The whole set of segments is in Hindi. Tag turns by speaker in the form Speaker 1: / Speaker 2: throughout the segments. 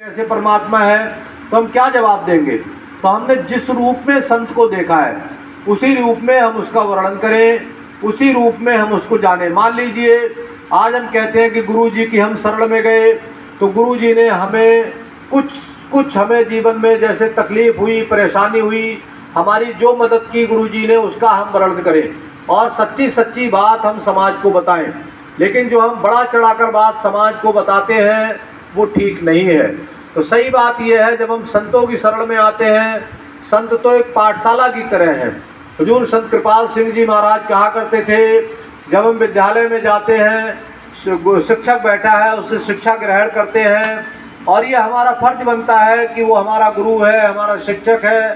Speaker 1: कैसे परमात्मा है, तो हम क्या जवाब देंगे। तो हमने जिस रूप में संत को देखा है उसी रूप में हम उसका वर्णन करें, उसी रूप में हम उसको जाने। मान लीजिए आज हम कहते हैं कि गुरु जी की हम शरण में गए तो गुरु जी ने हमें कुछ हमें जीवन में जैसे तकलीफ हुई, परेशानी हुई, हमारी जो मदद की गुरु जी ने उसका हम वर्णन करें और सच्ची बात हम समाज को बताएं। लेकिन जो हम बड़ा चढ़ाकर बात समाज को बताते हैं वो ठीक नहीं है। तो सही बात यह है, जब हम संतों की शरण में आते हैं, संत तो एक पाठशाला की तरह हैं। हुजूर संत कृपाल सिंह जी महाराज कहा करते थे, जब हम विद्यालय में जाते हैं, शिक्षक बैठा है उससे शिक्षा ग्रहण करते हैं और ये हमारा फर्ज बनता है कि वो हमारा गुरु है, हमारा शिक्षक है।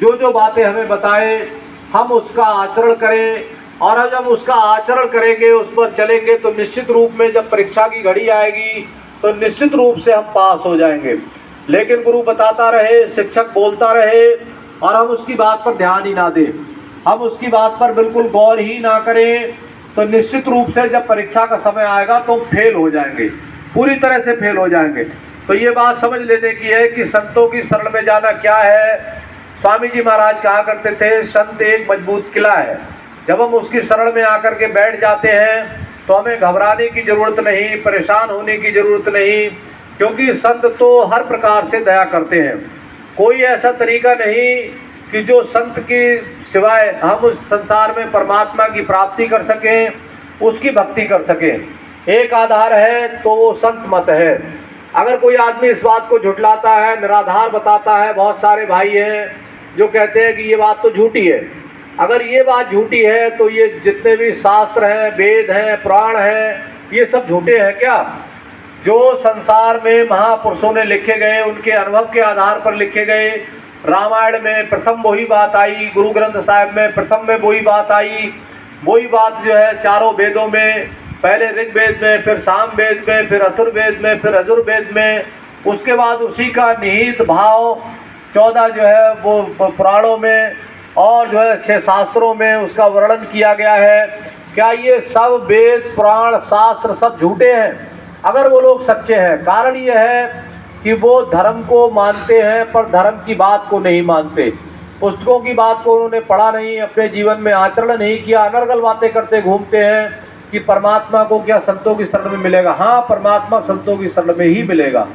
Speaker 1: जो बातें हमें बताए हम उसका आचरण करें और जब हम उसका आचरण करेंगे, उस पर चलेंगे तो निश्चित रूप में जब परीक्षा की घड़ी आएगी तो निश्चित रूप से हम पास हो जाएंगे। लेकिन गुरु बताता रहे, शिक्षक बोलता रहे और हम उसकी बात पर ध्यान ही ना दें, हम उसकी बात पर बिल्कुल गौर ही ना करें, तो निश्चित रूप से जब परीक्षा का समय आएगा तो फेल हो जाएंगे, पूरी तरह से फेल हो जाएंगे। तो ये बात समझ लेने की है कि संतों की शरण में जाना क्या है। स्वामी जी महाराज कहा करते थे, संत एक मजबूत किला है। जब हम उसकी शरण में आकर के बैठ जाते हैं तो हमें घबराने की ज़रूरत नहीं, परेशान होने की ज़रूरत नहीं, क्योंकि संत तो हर प्रकार से दया करते हैं। कोई ऐसा तरीका नहीं कि जो संत की सिवाय हम उस संसार में परमात्मा की प्राप्ति कर सकें, उसकी भक्ति कर सकें। एक आधार है तो वो संत मत है। अगर कोई आदमी इस बात को झुठलाता है, निराधार बताता है, बहुत सारे भाई हैं जो कहते हैं कि ये बात तो झूठी है। अगर ये बात झूठी है तो ये जितने भी शास्त्र हैं, वेद हैं, पुराण हैं, ये सब झूठे हैं क्या? जो संसार में महापुरुषों ने लिखे गए, उनके अनुभव के आधार पर लिखे गए, रामायण में प्रथम वही बात आई, गुरु ग्रंथ साहिब में प्रथम में वही बात आई, वही बात जो है चारों वेदों में, पहले ऋग्वेद में, फिर सामवेद में, फिर अथर्ववेद में, फिर यजुर्वेद में, उसके बाद उसी का निहित भाव 14 जो है वो पुराणों में और जो है 6 शास्त्रों में उसका वर्णन किया गया है। क्या ये सब वेद, पुराण, शास्त्र सब झूठे हैं? अगर वो लोग सच्चे हैं, कारण ये है कि वो धर्म को मानते हैं पर धर्म की बात को नहीं मानते, पुस्तकों की बात को उन्होंने पढ़ा नहीं, अपने जीवन में आचरण नहीं किया, अनर्गल बातें करते घूमते हैं कि परमात्मा को क्या संतों की शरण में मिलेगा। हाँ, परमात्मा संतों की शरण में ही मिलेगा,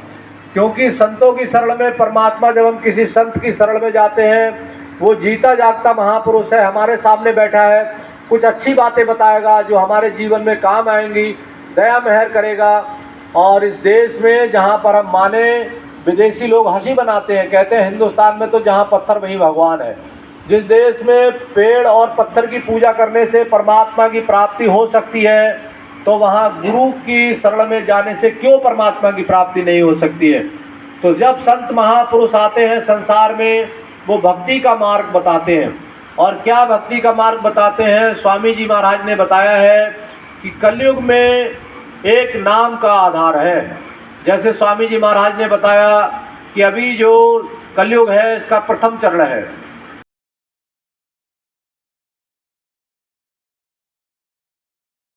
Speaker 1: क्योंकि संतों की शरण में परमात्मा, जब हम किसी संत की शरण में जाते हैं, वो जीता जागता महापुरुष है, हमारे सामने बैठा है, कुछ अच्छी बातें बताएगा जो हमारे जीवन में काम आएंगी, दया मेहर करेगा। और इस देश में जहाँ पर हम माने, विदेशी लोग हंसी बनाते हैं, कहते हैं हिंदुस्तान में तो जहाँ पत्थर वहीं भगवान है। जिस देश में पेड़ और पत्थर की पूजा करने से परमात्मा की प्राप्ति हो सकती है, तो वहाँ गुरु की शरण में जाने से क्यों परमात्मा की प्राप्ति नहीं हो सकती है? तो जब संत महापुरुष आते हैं संसार में, वो भक्ति का मार्ग बताते हैं। और क्या भक्ति का मार्ग बताते हैं? स्वामी जी महाराज ने बताया है कि कलयुग में एक नाम का आधार है। जैसे स्वामी जी महाराज ने बताया कि अभी जो कलयुग है इसका प्रथम चरण है,